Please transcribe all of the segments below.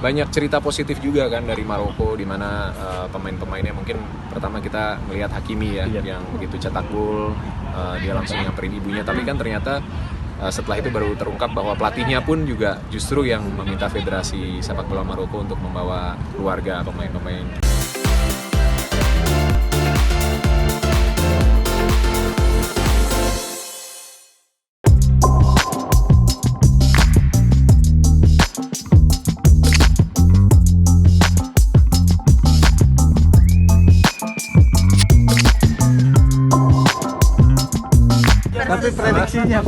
Banyak cerita positif juga kan dari Maroko, di mana pemain-pemainnya mungkin pertama kita melihat Hakimi ya, yang begitu cetak gol dia langsung nyamperin ibunya, tapi kan ternyata setelah itu baru terungkap bahwa pelatihnya pun juga justru yang meminta Federasi Sepak Bola Maroko untuk membawa keluarga pemain-pemain. Tapi prediksinya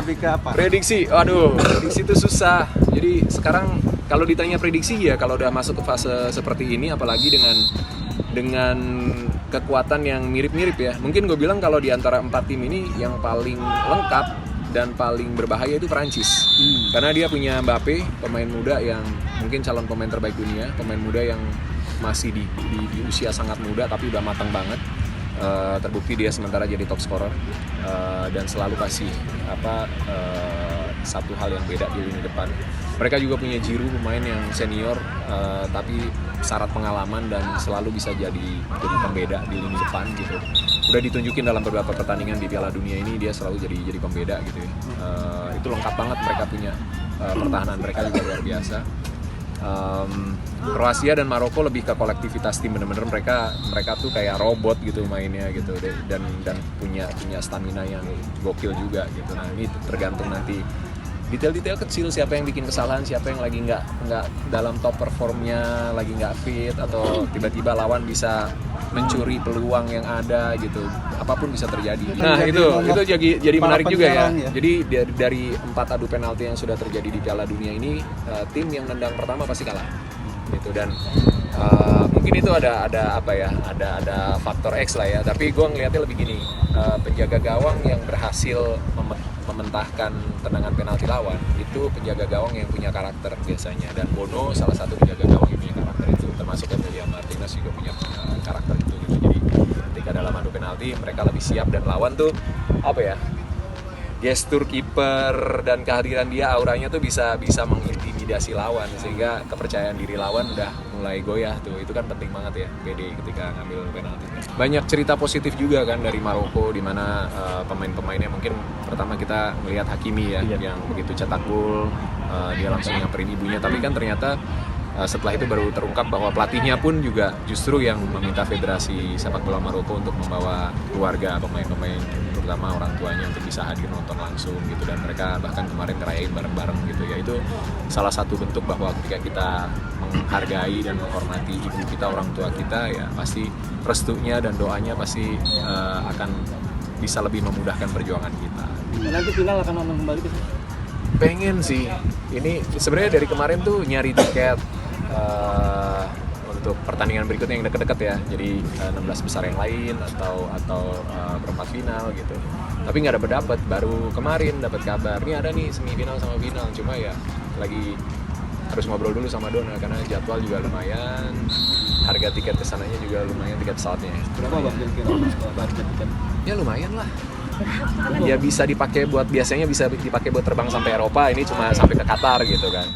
lebih ke apa? Prediksi itu susah. Jadi sekarang kalau ditanya prediksi ya, kalau udah masuk ke fase seperti ini, apalagi dengan kekuatan yang mirip-mirip ya. Mungkin gue bilang kalau di antara 4 tim ini yang paling lengkap dan paling berbahaya itu Perancis. Karena dia punya Mbappe, pemain muda yang mungkin calon pemain terbaik dunia, pemain muda yang masih di usia sangat muda tapi udah matang banget. Terbukti dia sementara jadi top scorer dan selalu kasih satu hal yang beda di lini depan. Mereka juga punya Giroud, pemain yang senior tapi syarat pengalaman dan selalu bisa jadi pembeda di lini depan gitu. Udah ditunjukin dalam beberapa pertandingan di Piala Dunia ini, dia selalu jadi pembeda gitu ya. Itu lengkap banget, mereka punya pertahanan mereka juga luar biasa. Kroasia dan Maroko lebih ke kolektivitas tim, bener-bener mereka tuh kayak robot gitu mainnya gitu, dan punya stamina yang gokil juga gitu. Nah ini tergantung nanti detail-detail kecil, siapa yang bikin kesalahan, siapa yang lagi nggak dalam top performnya, lagi nggak fit, atau tiba-tiba lawan bisa mencuri peluang yang ada gitu, apapun bisa terjadi. Nah itu jadi menarik juga ya. Jadi dari 4 adu penalti yang sudah terjadi di Piala Dunia ini, tim yang nendang pertama pasti kalah gitu. Dan mungkin itu ada faktor X lah ya, tapi gue ngeliatnya lebih gini, penjaga gawang yang berhasil mementahkan tendangan penalti lawan itu penjaga gawang yang punya karakter biasanya, dan Bono salah satu penjaga gawang yang punya karakter itu, termasuk Emilia Martinez juga punya karakter itu gitu. Jadi ketika dalam adu penalti mereka lebih siap, dan lawan tuh gestur kiper dan kehadiran dia, auranya tuh bisa mengintimidasi lawan, sehingga kepercayaan diri lawan udah mulai goyah tuh. Itu kan penting banget ya, PD ketika ngambil penalti. Banyak cerita positif juga kan dari Maroko, di mana pemain-pemainnya mungkin pertama kita melihat Hakimi ya, yang begitu cetak gol dia langsung nyamperin ibunya, tapi kan ternyata setelah itu baru terungkap bahwa pelatihnya pun juga justru yang meminta Federasi Sepak Bola Maroko untuk membawa keluarga pemain-pemain, terutama orang tuanya, untuk bisa hadir nonton langsung gitu. Dan mereka bahkan kemarin ngerayain bareng-bareng gitu ya. Itu salah satu bentuk bahwa ketika kita menghargai dan menghormati ibu kita, orang tua kita, ya pasti restunya dan doanya pasti akan bisa lebih memudahkan perjuangan kita. Nanti final akan nonton kembali ke sini? Pengen sih. Ini sebenarnya dari kemarin tuh nyari tiket untuk pertandingan berikutnya yang deket-deket ya, jadi 16 besar yang lain atau perempat final gitu, tapi nggak dapet. Baru kemarin dapat kabar nih ada nih semifinal sama final, cuma ya lagi harus ngobrol dulu sama Dona karena jadwal juga lumayan, harga tiket kesananya juga lumayan, tiket pesawatnya. Berapa bang kira-kira harga tiket? Ya lumayan lah. Ya bisa dipakai buat terbang sampai Eropa, ini cuma sampai ke Qatar gitu kan.